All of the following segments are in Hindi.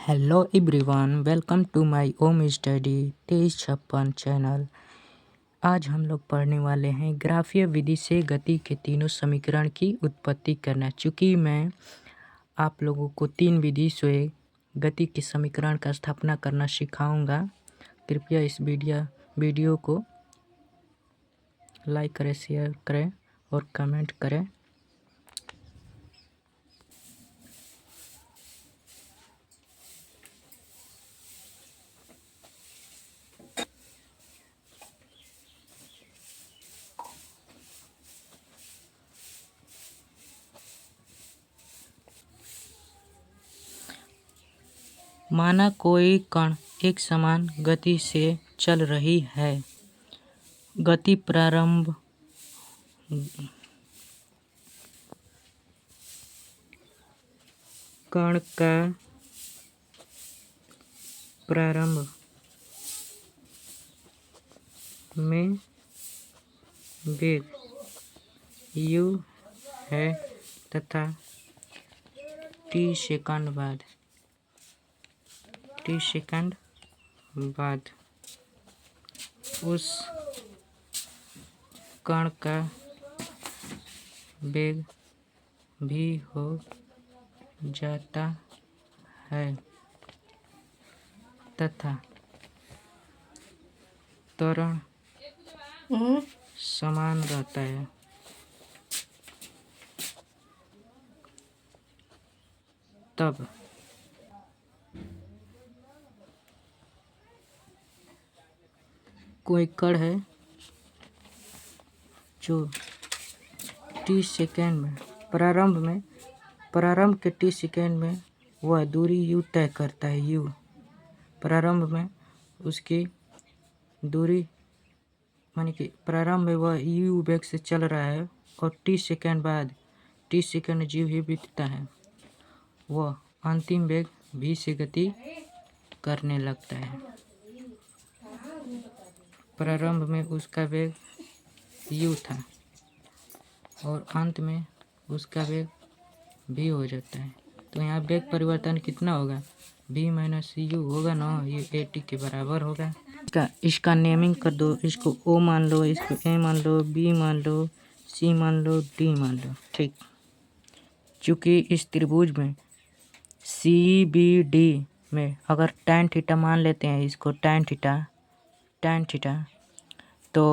Hello everyone, welcome to my home study 2356 channel. आज हम लोग पढ़ने वाले हैं ग्राफीय विधि से गति के तीनों समीकरण की उत्पत्ति करना। चूँकि मैं आप लोगों को 3 विधि से गति के समीकरण का स्थापना करना सिखाऊंगा। कृपया इस वीडियो को लाइक करें, शेयर करें और कमेंट करें। माना कोई कण एक समान गति से चल रही है। गति प्रारंभ कण का प्रारंभ में वेग u है तथा t सेकंड बाद उस कण का वेग भी हो जाता है तथा त्वरण समान रहता है। तब कोई कण है जो t सेकेंड में प्रारंभ के t सेकेंड में वह दूरी u तय करता है। u प्रारंभ में उसकी दूरी माने कि प्रारंभ में वह u वेग से चल रहा है और t सेकेंड बाद t सेकेंड जीव ही बीतता है, वह अंतिम वेग v से गति करने लगता है। प्रारंभ में उसका वेग u था और अंत में उसका वेग v हो जाता है। तो यहाँ वेग परिवर्तन कितना होगा? v माइनस u होगा ना, ये at के बराबर होगा। इसका नेमिंग कर दो। इसको O मान लो, इसको A मान लो, B मान लो, C मान लो, D मान लो। ठीक। चूँकि इस त्रिभुज में CBD में अगर tan थीटा मान लेते हैं, इसको tan थीटा तो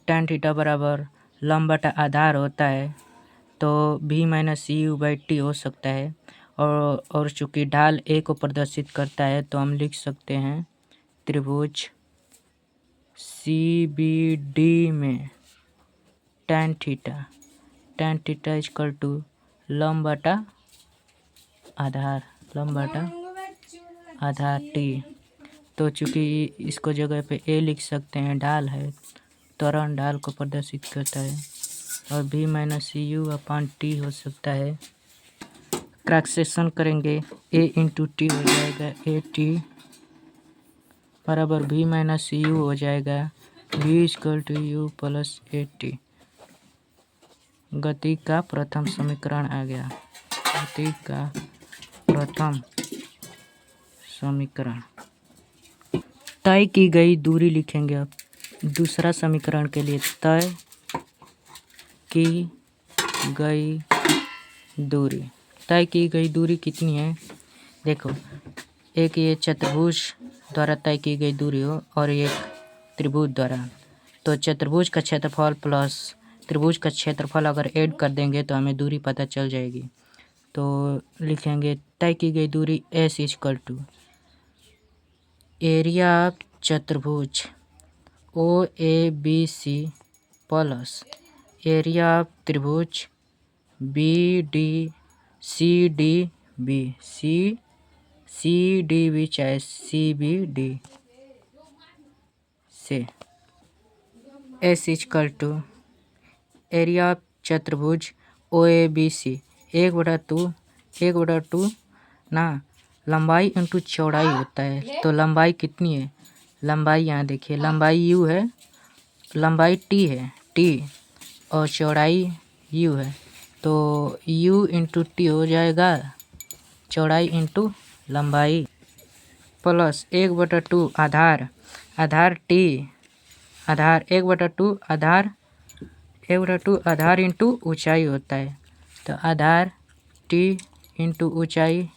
tan थीटा बराबर लंब बटा आधार होता है, तो v minus u by T हो सकता है। और चूँकि ढाल A को प्रदर्शित करता है तो हम लिख सकते हैं त्रिभुज CBD में tan थीटा इक्वल टू लंब बटा आधार t। तो चूँकि इसको जगह पे A लिख सकते हैं, ढाल है, त्वरण ढाल को प्रदर्शित करता है, और v minus u upon T हो सकता है। क्रॉस करेंगे, a इंटू टी हो जाएगा, ए टी बराबर v माइनस u हो जाएगा, v equal to u plus A T. गति का प्रथम समीकरण आ गया। गति का प्रथम समीकरण। तय की गई दूरी लिखेंगे। अब दूसरा समीकरण के लिए तय की गई दूरी कितनी है? देखो, एक ये चतुर्भुज द्वारा तय की गई दूरी हो और एक त्रिभुज द्वारा, तो चतुर्भुज का क्षेत्रफल प्लस त्रिभुज का क्षेत्रफल अगर ऐड कर देंगे तो हमें दूरी पता चल जाएगी। तो लिखेंगे तय की गई दूरी S equal to area of चतुर्भुज OABC प्लस एरिया ऑफ त्रिभुज CDB चाहे CBD से S equal to area of चतुर्भुज OABC 1/2 ना, लंबाई इंटू चौड़ाई होता है। तो लंबाई कितनी है? लंबाई यहाँ देखिए, लंबाई u है, लंबाई t और चौड़ाई u है, तो u इंटू टी हो जाएगा चौड़ाई इंटू लंबाई। प्लस 1/2 आधार टी आधार 1/2 आधार इंटू ऊंचाई होता है। तो आधार टी इंटू ऊंचाई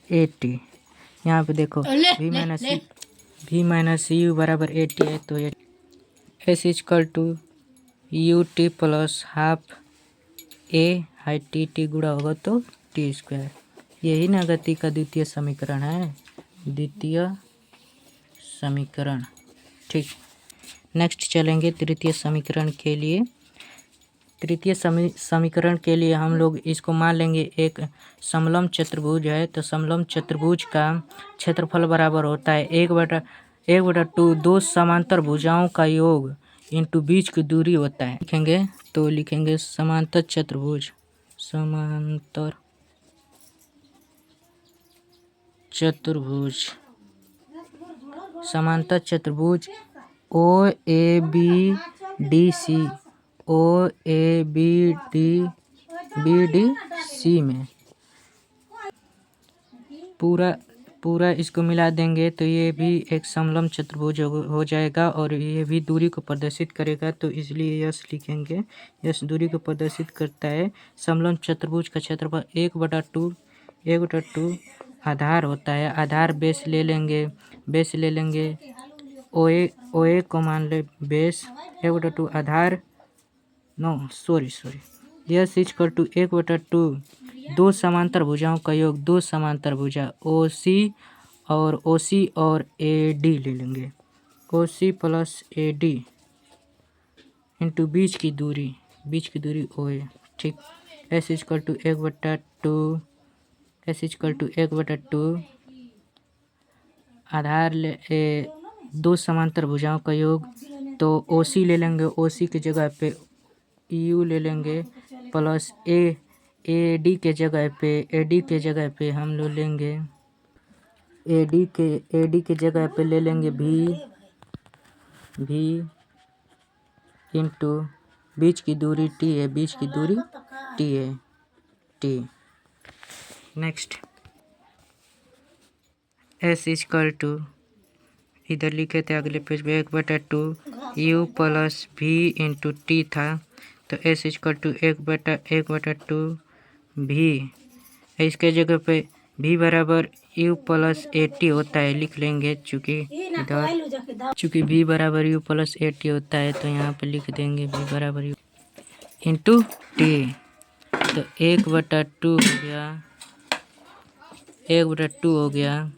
AT। यहाँ पे देखो v माइनस यू बराबर AT है, तो S equal to UT plus half A हाई टी गुणा होगा तो T²। यही ना गति का द्वितीय समीकरण है, ठीक। नेक्स्ट चलेंगे तृतीय समीकरण के लिए। तृतीय समीकरण के लिए हम लोग इसको मान लेंगे एक समलंब चतुर्भुज है। तो समलंब चतुर्भुज का क्षेत्रफल बराबर होता है 1/2 दो समांतर भुजाओं का योग इंटू बीच की दूरी होता है। लिखेंगे समांतर चतुर्भुज OABDC में पूरा इसको मिला देंगे तो ये भी एक समलंब चतुर्भुज हो जाएगा और ये भी दूरी को प्रदर्शित करेगा। तो इसलिए यस लिखेंगे, यस दूरी को प्रदर्शित करता है। समलंब चतुर्भुज का क्षेत्रफल 1/2 आधार होता है। आधार बेस ले लेंगे OA को मान ले बेस 1/2 आधार यस इक्वल टू 1/2 दो समांतर भुजाओं का योग, दो समांतर भुजा OC और AD ले लेंगे। OC प्लस AD इंटू बीच की दूरी OA, ठीक। S इक्वल टू 1/2 आधार दो समांतर भुजाओं का योग, तो OC ले लेंगे, OC की जगह पे U ले लेंगे प्लस AD के जगह पे हम लोग लेंगे AD के जगह पे ले लेंगे V इंटू बीच की दूरी T है। नेक्स्ट S इक्वल टू इधर लिखे थे अगले पेज पे 1/2 U plus V into T था। तो S इक्वल टू 1/2 V, इसके जगह पे V बराबर U प्लस AT होता है, लिख लेंगे। चूँकि V बराबर U प्लस AT होता है तो यहाँ पे लिख देंगे V बराबर U इंटू T। तो 1/2 हो गया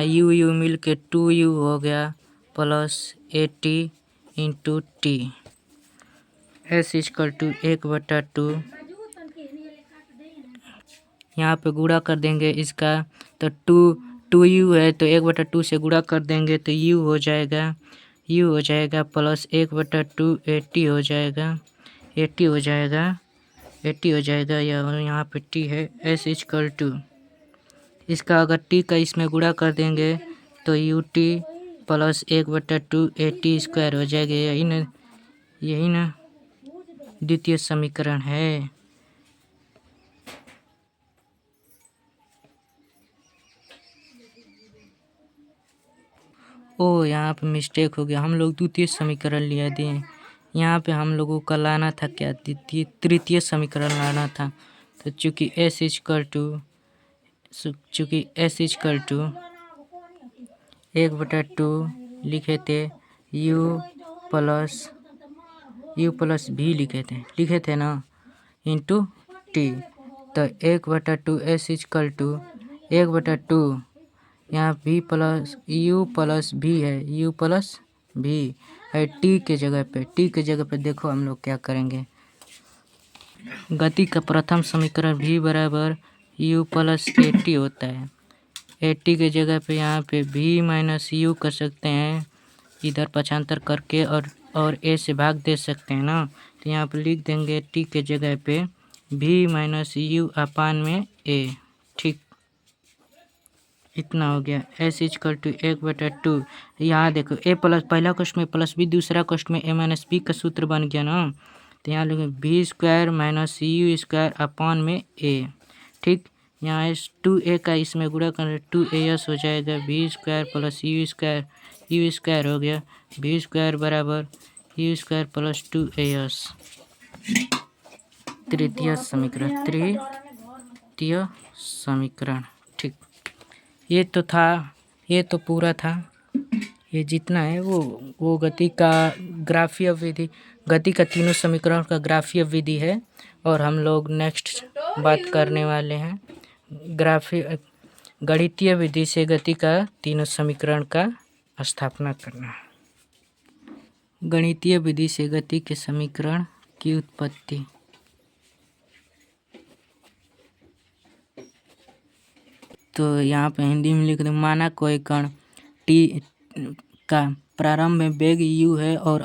U मिल के 2U हो गया plus AT into T। S equal to 1/2 यहाँ पे गुणा कर देंगे इसका, तो 2U है तो 1/2 से गुणा कर देंगे तो U हो जाएगा प्लस 1/2 AT हो जाएगा यहाँ पे T है। S इक्वल टू इसका अगर T का इसमें गुणा कर देंगे तो UT प्लस 1/2 AT² हो जाएगा। यही ना द्वितीय समीकरण है। यहाँ पे मिस्टेक हो गया, हम लोग द्वितीय समीकरण लिया दिए। यहाँ पे हम लोगों का लाना था क्या, तृतीय समीकरण लाना था। तो चूँकि S इक्वल टू 1/2 लिखे थे U प्लस V लिखे थे ना इंटू T। तो 1/2 S इक्वल टू 1/2 यहाँ V plus U plus V है, U प्लस V है T के जगह पे देखो हम लोग क्या करेंगे। गति का प्रथम समीकरण V बराबर U प्लस AT होता है। AT के जगह पे यहाँ पे V माइनस U कर सकते हैं इधर पक्षांतर करके, और A से भाग दे सकते हैं ना। तो यहाँ पे लिख देंगे T के जगह पे V माइनस U अपान में A, ठीक। इतना हो गया। S इक्वल टू 1/2 यहाँ देखो A प्लस पहला क्वेश्चन में प्लस B, दूसरा क्वेश्चन में A माइनस B का सूत्र बन गया ना। तो यहाँ लिखेंगे V² माइनस U² अपान में A, ठीक। यहाँ इस 2a का इसमें गुणा करें 2as हो जाएगा v square plus you square हो गया v स्क्वायर बराबर यू स्क्वायर प्लस 2as। तृतीय समीकरण। ठीक, ये तो पूरा था। ये जितना है वो गति का ग्राफीय विधि, गति का तीनों समीकरण का ग्राफीय विधि है। और हम लोग नेक्स्ट बात करने वाले हैं गणितीय विधि से गति का तीनों समीकरण का स्थापना करना। गणितीय विधि से गति के समीकरण की उत्पत्ति। तो यहाँ पे हिंदी में लिख दो, माना कोई कण टी का प्रारंभ में वेग u है और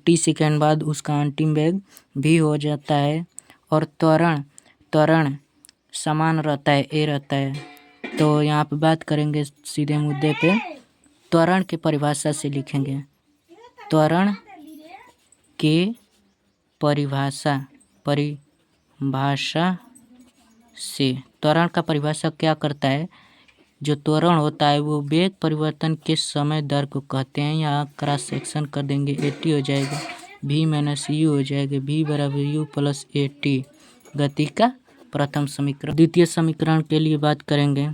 t सेकेंड बाद उसका अंतिम वेग v हो जाता है और त्वरण समान रहता है, a रहता है। तो यहाँ पे बात करेंगे सीधे मुद्दे पे। त्वरण के परिभाषा से लिखेंगे। त्वरण के परिभाषा से त्वरण का परिभाषा क्या करता है? जो त्वरण होता है वो वेग परिवर्तन के समय दर को कहते हैं। यहाँ क्रॉस सेक्शन कर देंगे, at हो जाएगा v माइनस यू हो जाएगा, v बराबर u प्लस at। गति का प्रथम समीकरण। द्वितीय समीकरण के लिए बात करेंगे।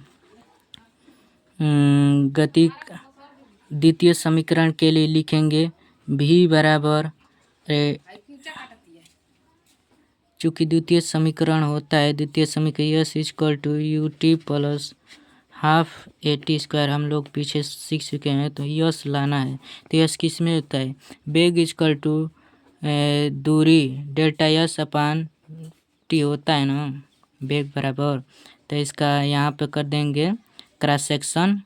द्वितीय समीकरण के लिए लिखेंगे v बराबर, चूँकि द्वितीय समीकरण होता है, द्वितीय समीकरण s equal to U T plus half at square. हम लोग पीछे सीख चुके हैं, तो यस लाना है। तो यस किस में होता है? वेग इक्वल टू दूरी डेल्टा यस अपान टी होता है ना, वेग बराबर। तो इसका यहाँ पे कर देंगे क्रॉस सेक्शन,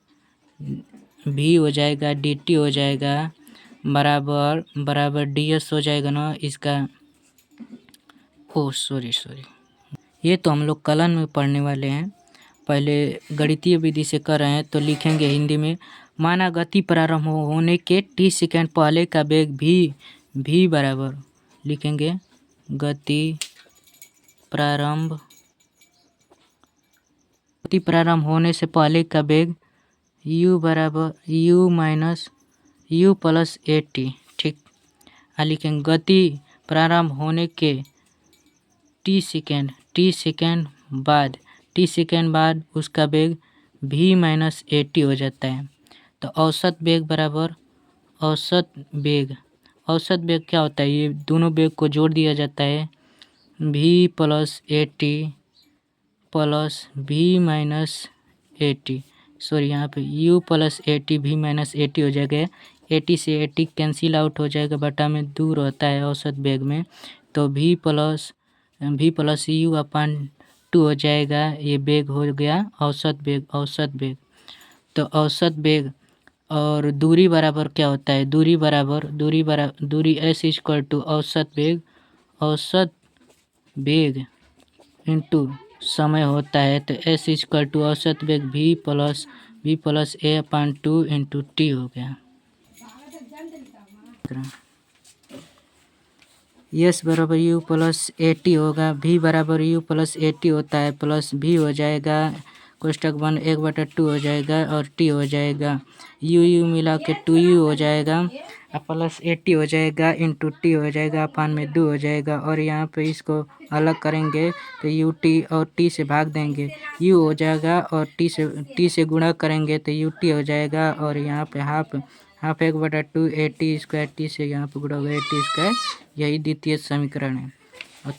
v हो जाएगा dt हो जाएगा बराबर ds हो जाएगा ना इसका। सॉरी, ये तो हम लोग कलन में पढ़ने वाले हैं, पहले गणितीय विधि से कर रहे हैं। तो लिखेंगे हिंदी में, माना गति प्रारंभ होने के t सेकेंड पहले का वेग v बराबर, लिखेंगे गति प्रारंभ होने से पहले का वेग u बराबर u minus u plus at। ठीक, लिखेंगे गति प्रारंभ होने के t सेकेंड बाद उसका वेग v माइनस at हो जाता है। तो औसत वेग बराबर औसत वेग क्या होता है? ये दोनों वेग को जोड़ दिया जाता है, v plus at plus v minus at। Sorry, यहाँ पे u plus at v minus at हो जाएगा। 80 से 80 कैंसिल आउट हो जाएगा, बटा में दूर होता है औसत वेग में। तो v प्लस u अपान 2 हो जाएगा, ये वेग हो गया औसत वेग। तो औसत वेग और दूरी बराबर क्या होता है? दूरी s इक्वल टू औसत वेग इंटू समय होता है। तो s इक्वल टू औसत वेग v plus a upon 2 into T हो गया। यस बराबर u प्लस at होगा, v बराबर u प्लस at होता है, प्लस v हो जाएगा कोष्टक 1/2 हो जाएगा और t हो जाएगा, u मिला के 2u हो जाएगा और प्लस at हो जाएगा इंटू टी हो जाएगा, अपान में 2 हो जाएगा। और यहाँ पे इसको अलग करेंगे तो ut और t से भाग देंगे, u हो जाएगा और t से गुणा करेंगे तो ut हो जाएगा। और यहाँ पे हाफ 1/2 at स्क्वायर t से यहाँ पे गुणा होगा at स्क्वायर। यही द्वितीय समीकरण है। और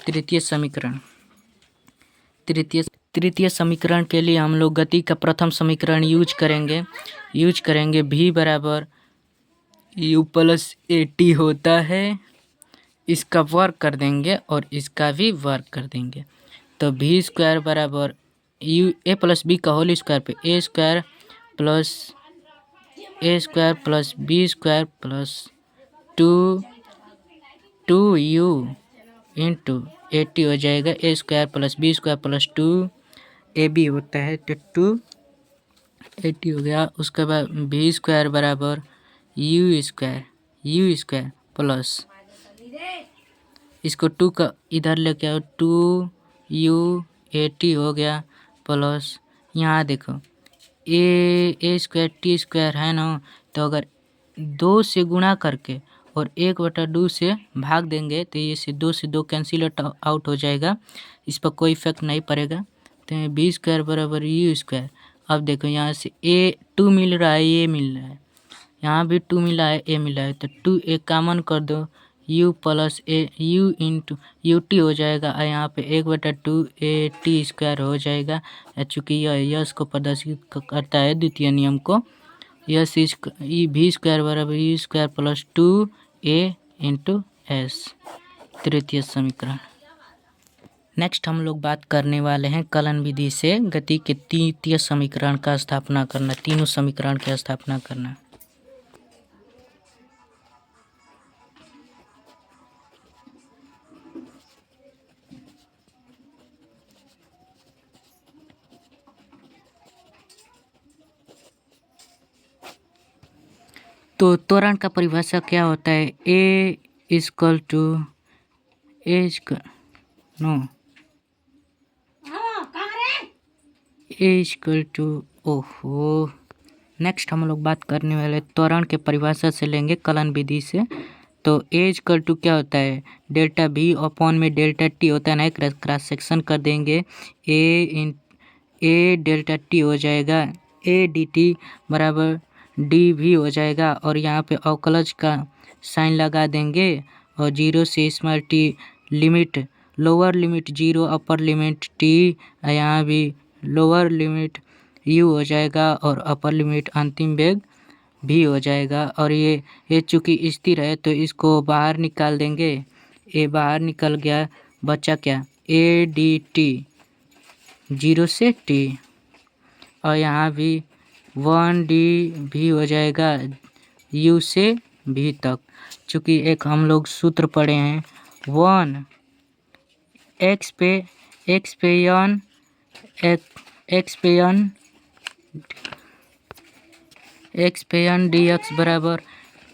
तृतीय समीकरण के लिए हम लोग गति का प्रथम समीकरण यूज करेंगे v बराबर u प्लस at होता है, इसका वर्क कर देंगे और इसका भी वर्क कर देंगे। तो v स्क्वायर बराबर a प्लस b का होल स्क्वायर पे a square plus b square plus 2u into 80 हो जाएगा, a square plus b square plus 2ab होता है, तो 280 हो गया। उसके बाद v स्क्वायर बराबर यू स्क्वायर प्लस, इसको 2 का इधर लेके आओ, 2u 80 हो गया प्लस यहाँ देखो ए स्क्वायर टी स्क्वायर है ना, तो अगर 2 से गुणा करके और 1/2 से भाग देंगे तो ये से 2 से 2 कैंसिल आउट हो जाएगा, इस पर कोई इफेक्ट नहीं पड़ेगा। तो बी स्क्वायर बराबर यू स्क्वायर। अब देखो यहाँ से ए 2 मिल रहा है, ये मिल रहा है, यहाँ भी 2 मिला है, ए मिला है, तो 2 एक कॉमन कर दो, u plus A you into U T हो जाएगा और यहाँ पे 1/2 ए टी स्क्वायर हो जाएगा। चूँकि यह यश को प्रदर्शित करता है द्वितीय नियम को, यस भी स्क्वायर बराबर you square plus 2a into S, तृतीय समीकरण। नेक्स्ट हम लोग बात करने वाले हैं कलन विधि से गति के तृतीय समीकरण का स्थापना करना, तीनों समीकरण की स्थापना करना। तो त्वरण का परिभाषा क्या होता है? ए इक्वल टू ओहो। नेक्स्ट हम लोग बात करने वाले त्वरण के परिभाषा से लेंगे कलन विधि से। तो ए इक्वल टू क्या होता है? डेल्टा भी अपॉन में डेल्टा टी होता है ना, क्रॉस सेक्शन कर देंगे, ए डेल्टा टी हो जाएगा, ए डी टी बराबर डी भी हो जाएगा, और यहाँ पे अवकलज का साइन लगा देंगे और 0 से small T limit, lower limit 0 upper limit T, यहाँ भी लोअर लिमिट यू हो जाएगा और अपर लिमिट अंतिम वेग भी हो जाएगा। और ये चूँकि स्थिर है तो इसको बाहर निकाल देंगे, ए बाहर निकल गया, बचा क्या? ए डी टी 0 से टी, और यहाँ भी 1 डी भी हो जाएगा यू से भी तक। चूँकि एक हम लोग सूत्र पढ़े हैं 1 एक्स पे एन डी एक्स बराबर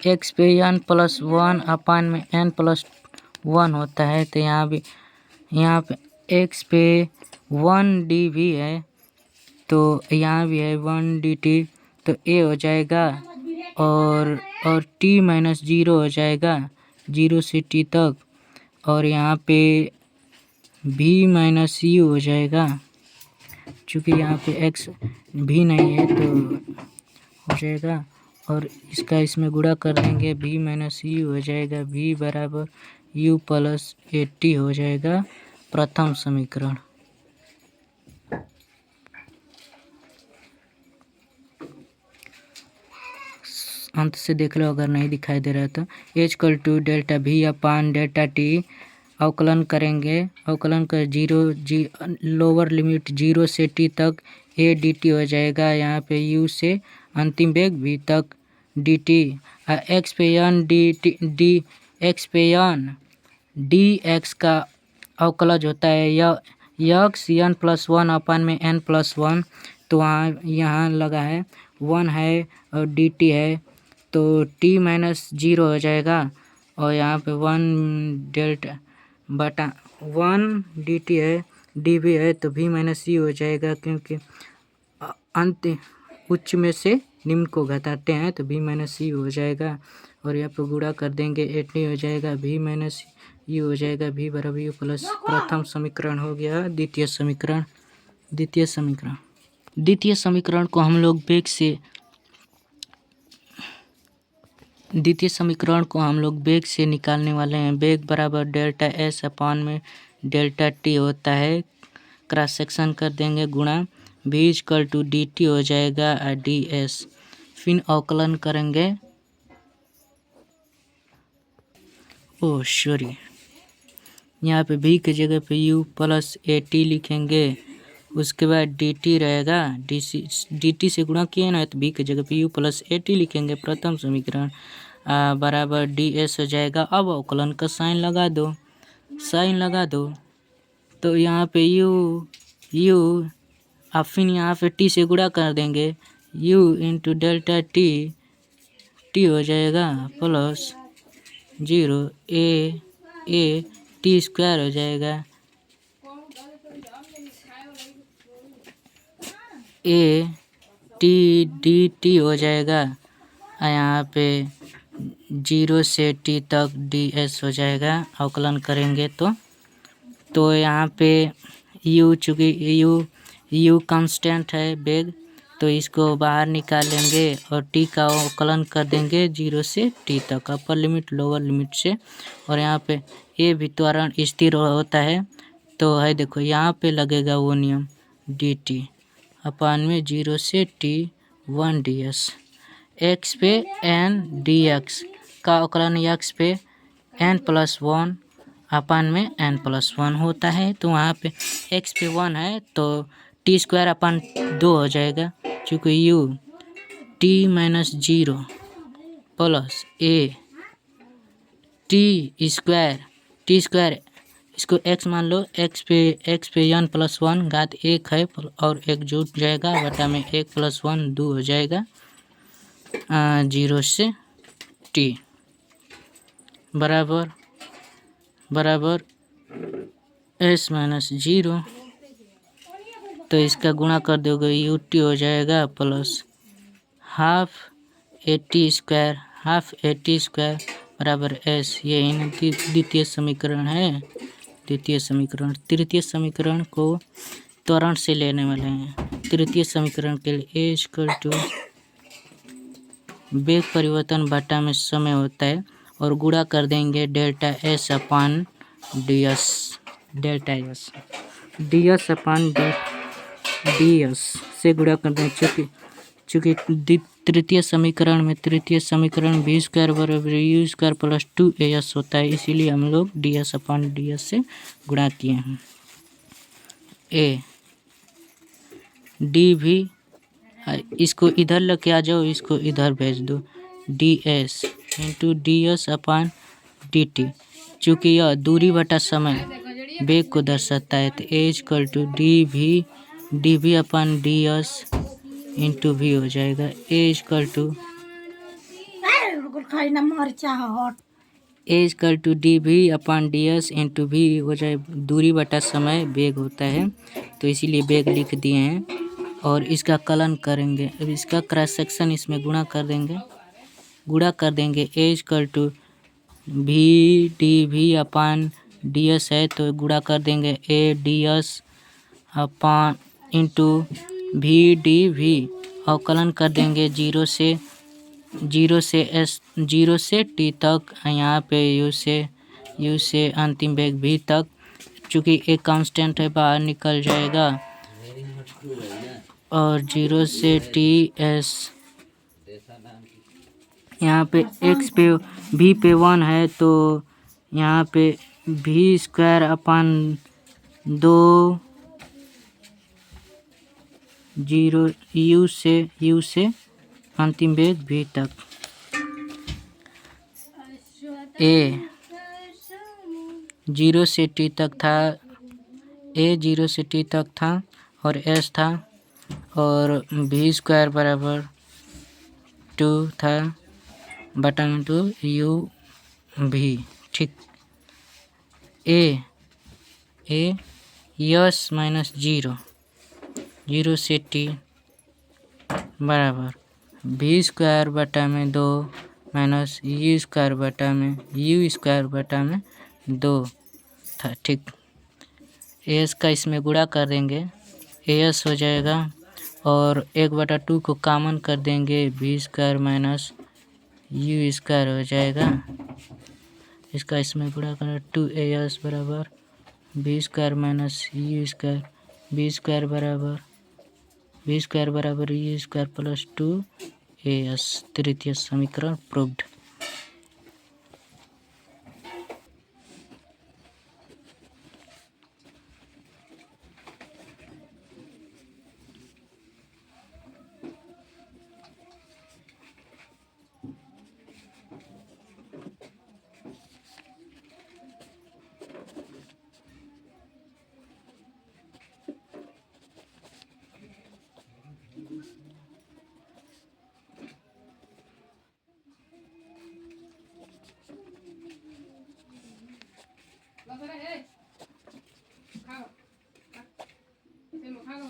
एक्स पे एन प्लस 1 अपान में एन प्लस 1 होता है। तो यहाँ पे एक्स पे 1 डी भी है, तो यहाँ भी है 1 डी टी, तो ए हो जाएगा और टी माइनस 0 हो जाएगा 0 से टी तक, और यहाँ पे भी माइनस यू हो जाएगा, चूँकि यहाँ पे एक्स भी नहीं है तो हो जाएगा, और इसका इसमें गुणा कर देंगे, भी माइनस यू हो जाएगा, भी बराबर यू प्लस 80 हो जाएगा, प्रथम समीकरण। अंत से देख लो अगर नहीं दिखाई दे रहा है तो। एच इक्वल टू डेल्टा भी अपान डेल्टा टी, अवकलन करेंगे, अवकलन कर 0 लोअर लिमिट 0 से टी तक ए डी टी हो जाएगा, यहाँ पे यू से अंतिम वेग भी तक डी टी, एक्स पे एन डी एक्स पे एन डी एक्स का अवकलज होता है यक्स एन प्लस 1 अपान में एन प्लस 1, तो वहाँ यहाँ लगा है 1 है और डी टी है, तो टी माइनस 0 हो जाएगा, और यहाँ पे 1 डेल्टा बटा 1 डी टी है, डी भी है, तो भी माइनस सी हो जाएगा, क्योंकि अंत उच्च में से निम्न को घटाते हैं तो भी माइनस सी हो जाएगा, और यहाँ पर गुणा कर देंगे 80 हो जाएगा, भी माइनस यू हो जाएगा, भी बराबर यू प्लस। प्रथम समीकरण हो गया। द्वितीय समीकरण को हम लोग वेग से निकालने वाले हैं। वेग बराबर डेल्टा एस अपान में डेल्टा टी होता है, क्रॉस सेक्शन कर देंगे, गुणा भी इक्वल टू डी टी हो जाएगा और डी एस, फिर अवकलन करेंगे, यहाँ पे भी की जगह पे u प्लस ए टी लिखेंगे, उसके बाद डी टी रहेगा, डी टी से गुणा किए ना तो भी की जगह पे u प्लस ए टी लिखेंगे, प्रथम समीकरण बराबर डी एस हो जाएगा। अब अवकलन का साइन लगा दो, तो यहाँ पे u अब फिर यहाँ पे t से गुणा कर देंगे, u इंटू डेल्टा टी हो जाएगा प्लस 0 ए टी स्क्वायर हो जाएगा, ए टी डी टी हो जाएगा और यहाँ पे 0 से टी तक डी एस हो जाएगा। अवकलन करेंगे तो यहाँ पे यू, चूँकि यू कांस्टेंट है वेग, तो इसको बाहर निकालेंगे और टी का अवकलन कर देंगे 0 से टी तक, अपर लिमिट लोअर लिमिट से। और यहाँ पे ए भी त्वरण स्थिर होता है, तो है देखो यहाँ पे लगेगा वो नियम डी टी अपान में 0 से टी 1 डी एस। एक्स पे एन डी एक्स का अवकलन एक्स पे n+1 अपान में n+1 होता है। तो वहाँ पे x पे 1 है तो t² अपान 2 हो जाएगा, चूँकि u t-0 plus a t² इसको x मान लो, x पे n+1 घात 1 है और 1 जुट जाएगा बटा में 1+1 2 हो जाएगा 0 से t बराबर s-0। तो इसका गुणा कर दोगे यू टी हो जाएगा plus half A T square बराबर एस। ये द्वितीय समीकरण है। तृतीय समीकरण को त्वरण से लेने वाले हैं। तृतीय समीकरण के लिए ए इक्वल टू वेग परिवर्तन बटा में समय होता है और गुणा कर देंगे डेल्टा एस अपान D S. Delta S D S अपान डी एस से गुणा कर देंगे, चूँकि तृतीय समीकरण v स्क्वायर बराबर u स्क्वायर प्लस 2as होता है, इसीलिए हम लोग डी एस अपान डी एस से गुणा किए हैं। ए डी भी इसको इधर लेके आ जाओ, इसको इधर भेज दो, D S into D S अपान डी टी। चूँकि यह दूरी बटा समय वेग को दर्शाता है, तो ए इक्वल टू डी भी अपान डी एस इंटू भी हो जाएगा। ए इक्वल टू डी भी अपान डी एस इंटू भी हो जाए, दूरी बटा समय वेग होता है, तो इसीलिए वेग लिख दिए हैं। और इसका कलन करेंगे, अब इसका क्रॉस सेक्शन इसमें गुणा कर देंगे। ए इक्वल टू भी डी भी अपान डी एस है, तो गुणा कर देंगे A D S upon into भी डी भी, अवकलन कर देंगे 0 से टी तक, यहाँ पे यू से अंतिम वेग भी तक। चूँकि एक कांस्टेंट है बाहर निकल जाएगा और 0 से टी एस। यहाँ पे x पे v पे 1 है, तो यहाँ पे v स्क्वायर अपान 2 0 यू से अंतिम वेग v तक। ए 0 से t तक था, ए 0 से t तक था और s था, और v स्क्वायर बराबर 2 था बटा में 2 यू भी। ठीक। ए यस माइनस 0 से टी बराबर v स्क्वायर बटा में 2 माइनस यू स्क्वायर बटा में 2 था। ठीक। एस का इसमें गुणा कर देंगे, एस हो जाएगा और 1/2 को कॉमन कर देंगे, v square minus you square हो जाएगा। इसका इसमें गुणा करना 2as बराबर v square minus you square, v square बराबर यू स्क्वायर प्लस 2as। तृतीय समीकरण प्रूव्ड। खाओ, खाओ।